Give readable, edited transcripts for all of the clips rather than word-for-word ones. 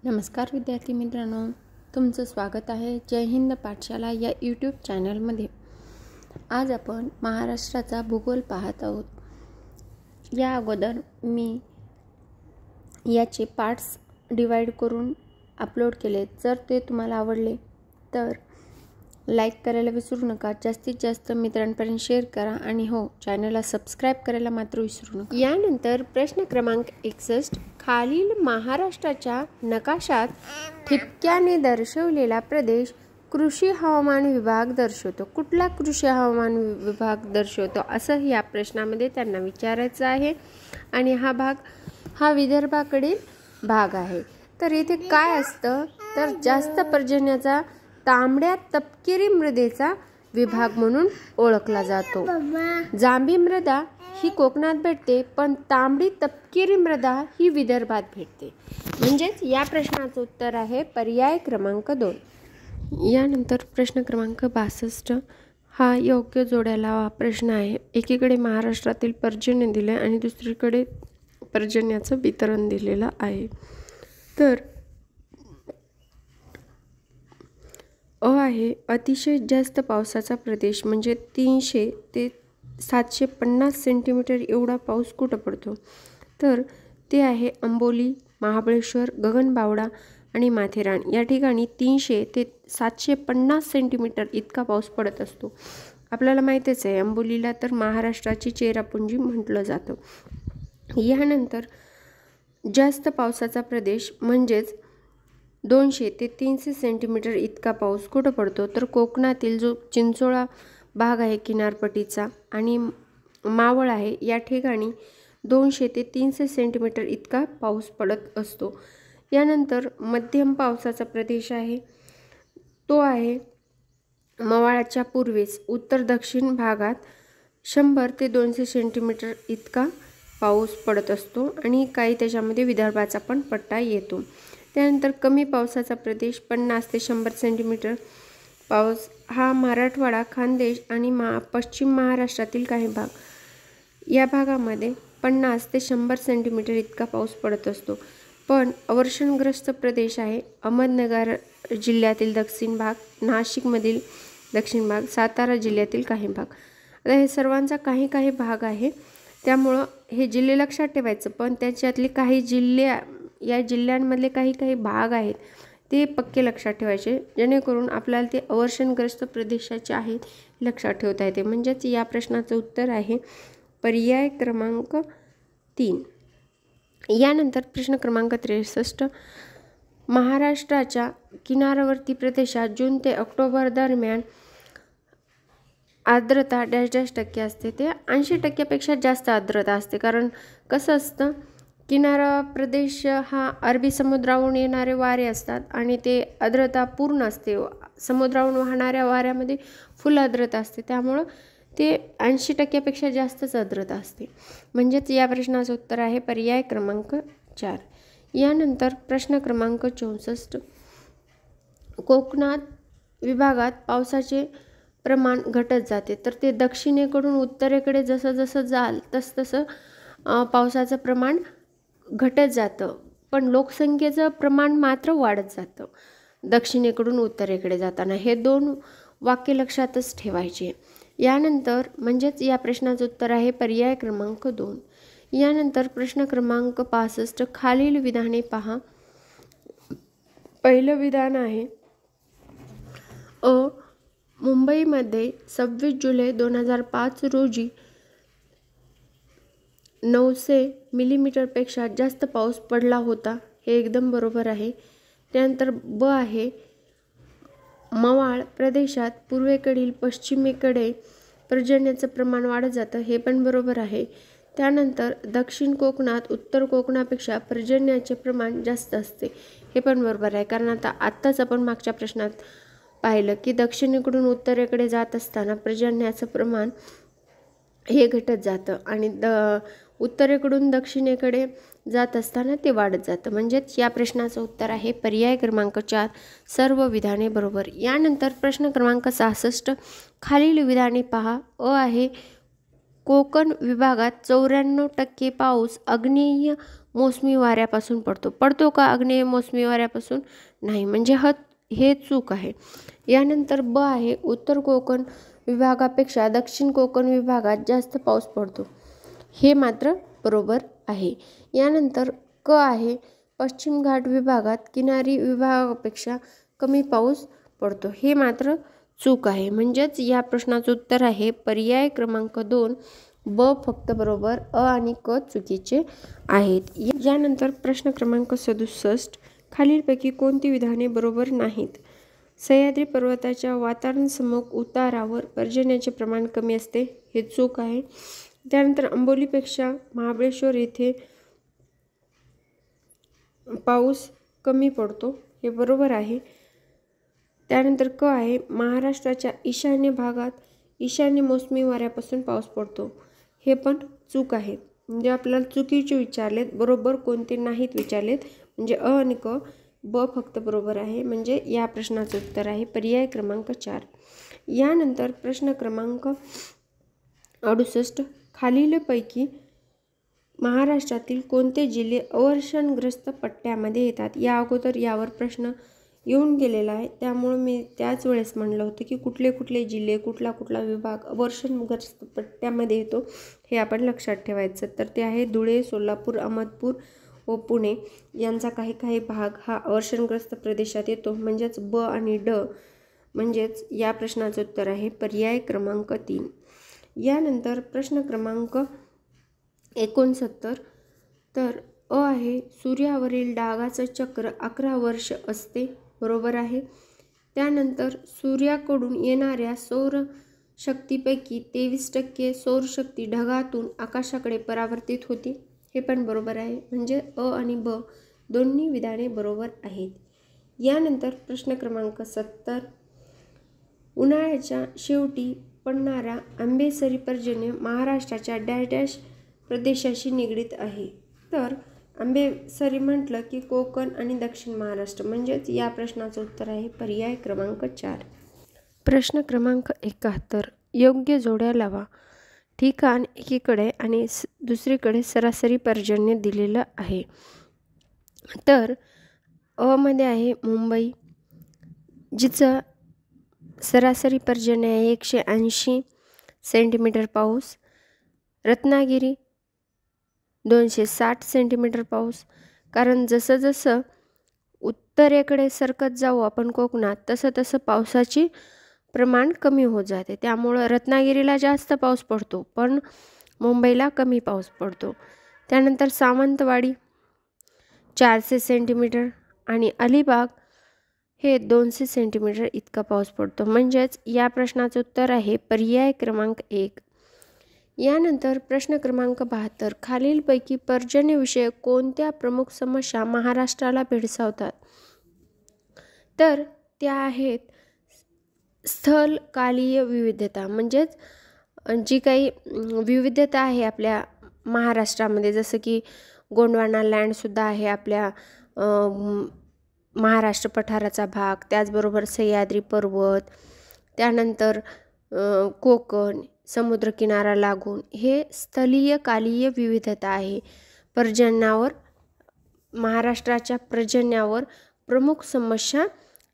नमस्कार विद्यार्थी मित्रांनो, तुमचं स्वागत आहे जय हिंद पाठशाला या यूट्यूब चॅनलमध्ये। आज आपण महाराष्ट्राचा भूगोल पाहत आहोत। या अगोदर मी याचे पार्ट्स डिवाइड करून अपलोड केले। जर ते तुम्हाला आवडले तर लाईक करायला विसरू नका, जास्तीत जास्त मित्रांपर्यंत शेअर करा आणि हो, चॅनलला सबस्क्राईब करायला मात्र विसरू नका। यानंतर प्रश्न क्रमांक 61, खालील महाराष्ट्राच्या नकाशात ठिपक्याने दर्शवलेला प्रदेश कृषी हवामान विभाग दर्शवतो। कुठला कृषी हवामान विभाग दर्शवतो असं या प्रश्नामध्ये त्यांना विचारायचं आहे। आणि हा विदर्भाकडील भाग आहे। तर इथे काय असतं तर जास्त पर्जन्याचा तांबड्या तपकिरी मृदेचा विभाग म्हणून ओळखला जातो। जांभी मृदा ही कोकणात भेटते, पण तांबडी तपकिरी मृदा ही विदर्भात भेटते। म्हणजेच या प्रश्नाचं उत्तर आहे पर्याय क्रमांक 2। यानंतर प्रश्न क्रमांक 62 हा योग्य जोड्याला प्रश्न आहे। एकीकडे महाराष्ट्रातील पर्जन्य दिले आणि दुसरीकडे पर्जन्याचं वितरण दिलेलं आहे। तर आहे अतिशय जास्त पावसाचा प्रदेश, म्हणजे 300 ते 750 सेंटीमीटर एवढा पाऊस कुठं पडतो तर ते आहे अंबोली, महाबळेश्वर, गगनबावडा आणि माथेरान। या ठिकाणी 300 ते 750 सेंटीमीटर इतका पाऊस पडत असतो। आपल्याला माहितीच आहे अंबोलीला तर महाराष्ट्राची चेरापुंजी म्हटलं जातं। यानंतर जास्त पावसाचा प्रदेश म्हणजेच 200 ते 300 सेंटीमीटर इतका पाऊस कुठं पडतो तर कोकणातील जो चिंचोळा भाग आहे किनारपट्टीचा आणि मावळ आहे, या ठिकाणी 200 ते 300 सेंटीमीटर इतका पाऊस पडत असतो। यानंतर मध्यम पावसाचा प्रदेश आहे, तो आहे मवाळाच्या पूर्वेस उत्तर दक्षिण भागात 100 ते 200 सेंटीमीटर इतका पाऊस पडत असतो आणि काही त्याच्यामध्ये विदर्भाचा पण पट्टा येतो। त्यानंतर कमी पावसाचा प्रदेश 50 ते 100 सेंटीमीटर पाऊस हा मराठवाडा, खानदेश आणि पश्चिम महाराष्ट्रातील काही भाग, या भागामध्ये 50 ते 100 सेंटीमीटर इतका पाऊस पडत असतो। पण अवर्षणग्रस्त प्रदेश आहे अहमदनगर जिल्ह्यातील दक्षिण भाग, नाशिकमधील दक्षिण भाग, सातारा जिल्ह्यातील काही भाग। आता हे सर्वांचा काही भाग आहे, त्यामुळं हे जिल्हे लक्षात ठेवायचं। पण त्याच्यातले काही जिल्हे, या जिल्ह्यांमधले काही भाग आहेत ते पक्के लक्षात ठेवायचे, जेणेकरून आपल्याला ते अवर्षणग्रस्त प्रदेशाचे आहेत लक्षात ठेवता येते। म्हणजेच या प्रश्नाचं उत्तर आहे पर्याय क्रमांक 3। यानंतर प्रश्न क्रमांक 63, महाराष्ट्राच्या किनारवर्ती प्रदेशात जून ते ऑक्टोबर दरम्यान आर्द्रता -टक्के असते। ते 80% जास्त आर्द्रता असते। कारण कसं असतं, किनारा प्रदेश हा अरबी समुद्रावरून येणारे वारे असतात आणि ते आर्द्रता पूर्ण असते। समुद्रावरून वाहणाऱ्या वाऱ्यामध्ये फुल आर्द्रता असते, त्यामुळं ते 80% जास्तच आर्द्रता असते। म्हणजेच या प्रश्नाचं उत्तर आहे पर्याय क्रमांक 4। यानंतर प्रश्न क्रमांक 64, कोकणात विभागात पावसाचे प्रमाण घटत जाते। तर ते दक्षिणेकडून उत्तरेकडे जसं जाल तसं पावसाचं प्रमाण घटत जातं, पण लोकसंख्येचं प्रमाण मात्र वाढत जातं दक्षिणेकडून उत्तरेकडे जाताना। हे 2 वाक्य लक्षातच ठेवायचे। यानंतर म्हणजेच या प्रश्नाचं उत्तर आहे पर्याय क्रमांक 2। यानंतर प्रश्न क्रमांक 65, खालील विधाने पहा। पहिलं विधान आहे मुंबईमध्ये 26 जुलै 2005 रोजी 900 मिलीमीटरपेक्षा जास्त पाऊस पडला होता। हे एकदम बरोबर आहे। त्यानंतर ब आहे मवाळ प्रदेशात पूर्वेकडील पश्चिमेकडे पर्जन्याचं प्रमाण वाढत जातं। हे पण बरोबर आहे। त्यानंतर दक्षिण कोकणात उत्तर कोकणापेक्षा पर्जन्याचे प्रमाण जास्त असते। हे पण बरोबर आहे, कारण आत्ताच आपण मागच्या प्रश्नात पाहिलं की दक्षिणेकडून उत्तरेकडे जात असताना पर्जन्याचं प्रमाण हे घटत जातं आणि उत्तरेकडून दक्षिणेकडे जात असताना ते वाढत जातं। म्हणजेच या प्रश्नाचं उत्तर आहे पर्याय क्रमांक 4, सर्व विधाने बरोबर। यानंतर प्रश्न क्रमांक 66, खालील विधाने पहा। आहे कोकण विभागात 94% पाऊस आग्नेय मोसमी वाऱ्यापासून पडतो. पडतो का आग्नेय मोसमी वाऱ्यापासून? नाही, म्हणजे हे चूक आहे. यानंतर ब आहे, उत्तर कोकण विभागापेक्षा दक्षिण कोकण विभागात जास्त पाऊस पडतो. हे मात्र बरोबर आहे. यानंतर क आहे, पश्चिम घाट विभागात किनारी विभागापेक्षा कमी पाऊस पडतो. हे मात्र चूक आहे. म्हणजेच या प्रश्नाचं उत्तर आहे पर्याय क्रमांक 2 ब फक्त बरोबर, अ आणि क चुकीचे आहेत. यानंतर प्रश्न क्रमांक 67, खालीलपैकी कोणती विधाने बरोबर नाहीत? सह्याद्री पर्वताच्या वातावरणासम्मुख उतारावर पर्जन्याचे प्रमाण कमी असते. हे चूक आहे. त्यानंतर आंबोलीपेक्षा महाबळेश्वर येथे पाऊस कमी पडतो. हे बरोबर आहे. त्यानंतर क आहे, महाराष्ट्राच्या ईशान्य भागात ईशान्य मोसमी वाऱ्यापासून पाऊस पडतो. हे पण चूक आहे. म्हणजे आपल्याला चुकीचे विचारलेत, बरोबर कोणते नाहीत विचारलेत. म्हणजे अ आणि क, ब फक्त बरोबर आहे. म्हणजे या प्रश्नाचं उत्तर आहे पर्याय क्रमांक 4. यानंतर प्रश्न क्रमांक 68, खालीलपैकी महाराष्ट्रातील कोणते जिल्हे अवर्षणग्रस्त पट्ट्यामध्ये येतात? या अगोदर यावर प्रश्न येऊन गेलेला आहे, त्यामुळे मी त्याच वेळेस म्हणलं होतं की कुठले कुठले जिल्हे, कुठला कुठला विभाग अवर्षणग्रस्त पट्ट्यामध्ये येतो हे आपण लक्षात ठेवायचं. तर ते आहे धुळे, सोलापूर, अहमदपूर व पुणे यांचा काही भाग हा अवर्षणग्रस्त प्रदेशात येतो. म्हणजेच ब आणि ड, म्हणजेच या प्रश्नाचं उत्तर आहे पर्याय क्रमांक 3. यानंतर प्रश्न क्रमांक 69, तर अ आहे, सूर्यावरील डागाचं चक्र 11 वर्ष असते. बरोबर आहे. त्यानंतर सूर्याकडून येणाऱ्या सौरशक्तीपैकी 23% सौरशक्ती ढगातून आकाशाकडे परावर्तित होते. हे पण बरोबर आहे. म्हणजे अ आणि ब दोन्ही विधाने बरोबर आहेत. यानंतर प्रश्न क्रमांक 70, उन्हाळ्याच्या शेवटी पडणारा आंबेसरी पर्जन्य महाराष्ट्राच्या डॅश डॅश प्रदेशाशी निगडीत आहे. तर आंबेसरी म्हटलं की कोकण आणि दक्षिण महाराष्ट्र. म्हणजेच या प्रश्नाचं उत्तर आहे पर्याय क्रमांक 4. प्रश्न क्रमांक 71, योग्य जोड्या लावा. ठिकाण एकीकडे आणि दुसरीकडे सरासरी पर्जन्य दिलेलं आहे. तर अ मध्ये आहे मुंबई, जिचं सरासरी पर्जन्य आहे 180 सेंटीमीटर पाऊस. रत्नागिरी 260 सेंटीमीटर पाऊस. कारण जसं जसं उत्तरेकडे सरकत जाऊ आपण कोकणात, तसं तसं पावसाची प्रमाण कमी होत जाते. त्यामुळं रत्नागिरीला जास्त पाऊस पडतो, पण मुंबईला कमी पाऊस पडतो. त्यानंतर सावंतवाडी 400 सेंटीमीटर आणि अलिबाग हे 200 सेंटीमीटर इतका पाऊस पडतो. म्हणजेच या प्रश्नाचं उत्तर आहे पर्याय क्रमांक 1. यानंतर प्रश्न क्रमांक 72, खालीलपैकी पर्जन्यविषयक कोणत्या प्रमुख समस्या महाराष्ट्राला भेडसावतात? तर त्या आहेत स्थलकालीय विविधता. म्हणजेच जी काही विविधता आहे आपल्या महाराष्ट्रामध्ये, जसं की गोंडवाना लँडसुद्धा आहे आपल्या महाराष्ट्र पठाराचा भाग, त्याचबरोबर सह्याद्री पर्वत, त्यानंतर कोकण समुद्रकिनारा लागून, हे स्थलीय कालीय विविधता आहे. पर्जन्यावर, महाराष्ट्राच्या पर्जन्यावर प्रमुख समस्या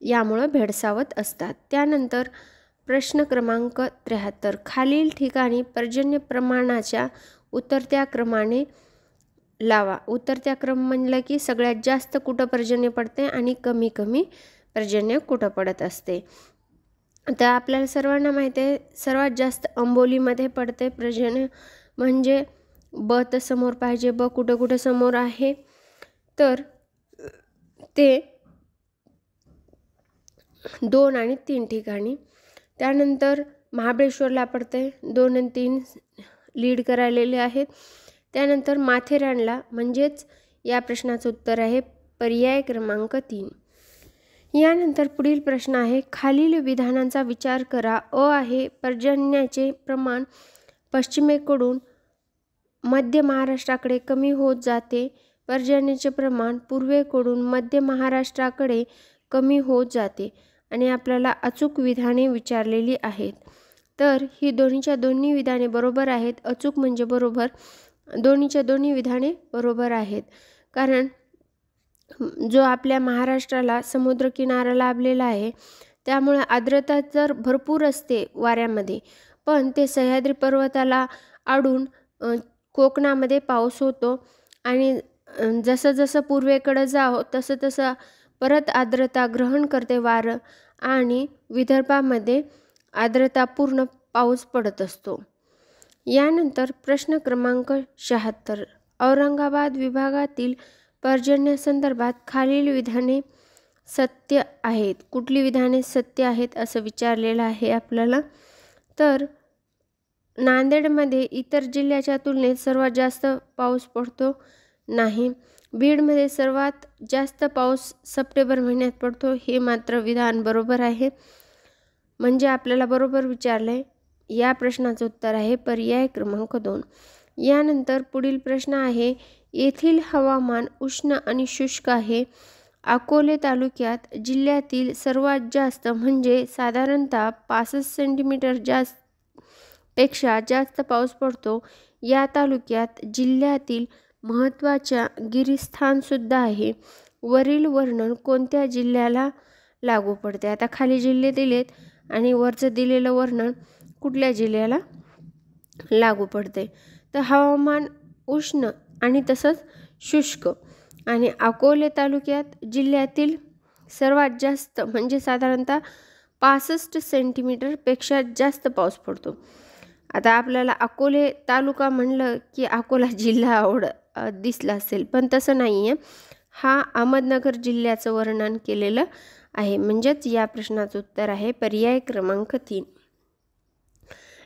यामुळं भेडसावत असतात. त्यानंतर प्रश्न क्रमांक 73, खालील ठिकाणी पर्जन्य प्रमाणाच्या उतरत्या क्रमाने लावा. उतरत्या क्रम म्हणलं की सगळ्यात जास्त कुठं पर्जन्य पडते आणि कमी कमी पर्जन्य कुठं पडत असते. तर आपल्याला सर्वांना माहिती आहे सर्वात जास्त आंबोलीमध्ये पडते पर्जन्य. म्हणजे ब तर समोर पाहिजे. ब कुठं कुठं समोर आहे? तर ते 2 आणि 3 ठिकाणी. त्यानंतर महाबळेश्वरला पडते, 2 आणि 3 लीड करायलेले आहेत. त्यानंतर माथेरानला. म्हणजेच या प्रश्नाचं उत्तर आहे पर्याय क्रमांक 3. यानंतर पुढील प्रश्न आहे, खालील विधानांचा विचार करा. अ आहे, पर्जन्याचे प्रमाण पश्चिमेकडून मध्य महाराष्ट्राकडे कमी होत जाते. पर्जन्याचे प्रमाण पूर्वेकडून मध्य महाराष्ट्राकडे कमी होत जाते. आणि आपल्याला अचूक विधाने विचारलेली आहेत. तर ही दोन्ही विधाने बरोबर आहेत. अचूक म्हणजे बरोबर दोन्हीच्या दोन्ही विधाने बरोबर आहेत, कारण जो आपल्या महाराष्ट्राला समुद्रकिनारा लाभलेला आहे त्यामुळे आर्द्रता तर भरपूर असते वाऱ्यामध्ये, पण ते सह्याद्री पर्वताला आडून कोकणामध्ये पाऊस होतो आणि जसं जसं पूर्वेकडे जावं तसं तसं परत आर्द्रता ग्रहण करते वारं आणि विदर्भामध्ये आर्द्रतापूर्ण पाऊस पडत असतो. यानंतर प्रश्न क्रमांक 76, औरंगाबाद विभागातील पर्जन्यासंदर्भात खालील विधाने सत्य आहेत. कुठली विधाने सत्य आहेत असं विचारलेलं आहे आपल्याला. तर नांदेडमध्ये इतर जिल्ह्याच्या तुलनेत सर्वात जास्त पाऊस पडतो नाही. बीडमध्ये सर्वात जास्त पाऊस सप्टेंबर महिन्यात पडतो, हे मात्र विधान बरोबर आहे. म्हणजे आपल्याला बरोबर विचारलं आहे. या प्रश्नाचं उत्तर आहे पर्याय क्रमांक 2. यानंतर पुढील प्रश्न आहे, येथील हवामान उष्ण आणि शुष्क आहे. अकोले तालुक्यात जिल्ह्यातील सर्वात जास्त म्हणजे साधारणतः 65 सेंटीमीटर पेक्षा जास्त पाऊस पडतो. या तालुक्यात जिल्ह्यातील महत्त्वाच्या गिरीस्थानसुद्धा आहे. वरील वर्णन कोणत्या जिल्ह्याला लागू पडते? आता खाली जिल्हे दिलेत आणि वरचं दिलेलं वर्णन कुठल्या जिल्ह्याला लागू पडते? तर हवामान उष्ण आणि तसंच शुष्क आणि अकोले तालुक्यात जिल्ह्यातील सर्वात जास्त म्हणजे साधारणतः 65 सेंटीमीटरपेक्षा जास्त पाऊस पडतो. आता आपल्याला अकोले तालुका म्हणलं की अकोला जिल्हा दिसला असेल, पण तसं नाही आहे. हा अहमदनगर जिल्ह्याचं वर्णन केलेलं आहे. म्हणजेच या प्रश्नाचं उत्तर आहे पर्याय क्रमांक 3.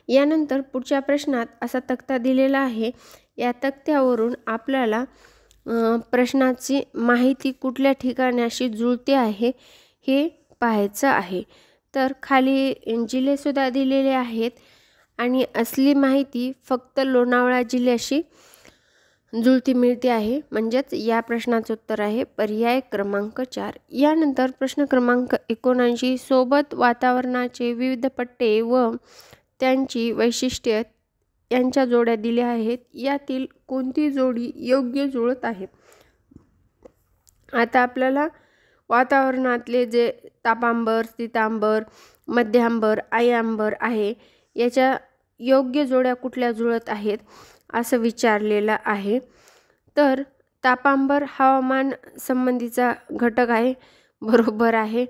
यानंतर पुढच्या प्रश्नात असा तक्ता दिलेला आहे. या तक्त्यावरून आपल्याला प्रश्नाची माहिती कुठल्या ठिकाणाशी जुळते आहे हे पाहायचं आहे. तर खाली जिल्हेसुद्धा दिलेले आहेत आणि असली माहिती फक्त लोणावळा जिल्ह्याशी जुळती मिळते आहे. म्हणजेच या प्रश्नाचं उत्तर आहे पर्याय क्रमांक 4. यानंतर प्रश्न क्रमांक 79, सोबत वातावरणाचे विविध पट्टे व त्यांची वैशिष्ट्ये यांच्या जोड्या दिल्या आहेत. यातील कोणती जोडी योग्य जुळत आहे? आता आपल्याला वातावरणातले जे तापांबर, शीतांबर, मध्यांबर, आयांबर आहे याच्या योग्य जोड्या कुठल्या जुळत आहेत असं विचारलेलं आहे. तर तापांबर हवामान संबंधीचा घटक आहे, बरोबर आहे.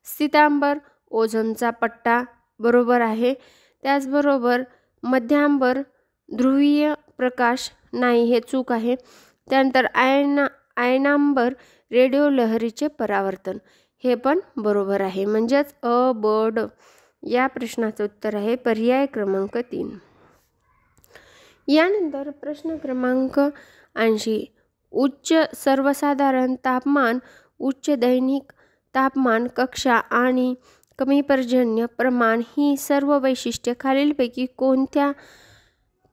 शीतांबर ओझोनचा पट्टा, बरोबर आहे. त्याचबरोबर मध्यांबर ध्रुवीय प्रकाश नाही, हे चूक आहे. त्यानंतर आयनांबर रेडिओ लहरीचे परावर्तन, हे पण बरोबर आहे. म्हणजेच अ, ब, ड या प्रश्नाचं उत्तर आहे पर्याय क्रमांक 3. यानंतर प्रश्न क्रमांक 80, उच्च सर्वसाधारण तापमान, उच्च दैनिक तापमान कक्षा आणि कमी पर्जन्य प्रमाण ही सर्व वैशिष्ट्ये खालीलपैकी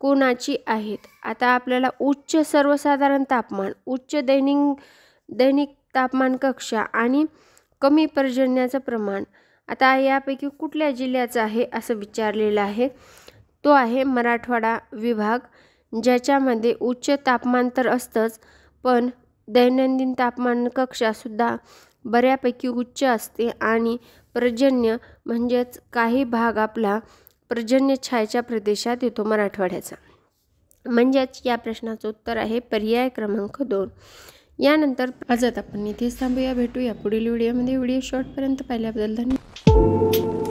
कोणाची आहेत? आता आपल्याला उच्च सर्वसाधारण तापमान, उच्च दैनिक तापमान कक्षा आणि कमी पर्जन्याचं प्रमाण, आता यापैकी कुठल्या जिल्ह्याचं आहे असं विचारलेलं आहे. तो आहे मराठवाडा विभाग, ज्याच्यामध्ये उच्च तापमान तर असतंच, पण दैनंदिन तापमान कक्षासुद्धा बऱ्यापैकी उच्च असते आणि पर्जन्य म्हणजेच काही भाग आपला पर्जन्य छायेच्या प्रदेशात येतो मराठवाड्याचा. म्हणजेच या प्रश्नाचं उत्तर आहे पर्याय क्रमांक 2. यानंतर आजच आपण इथेच थांबूया. भेटूया पुढील व्हिडिओमध्ये. व्हिडिओ शॉर्टपर्यंत पाहिल्याबद्दल धन्यवाद.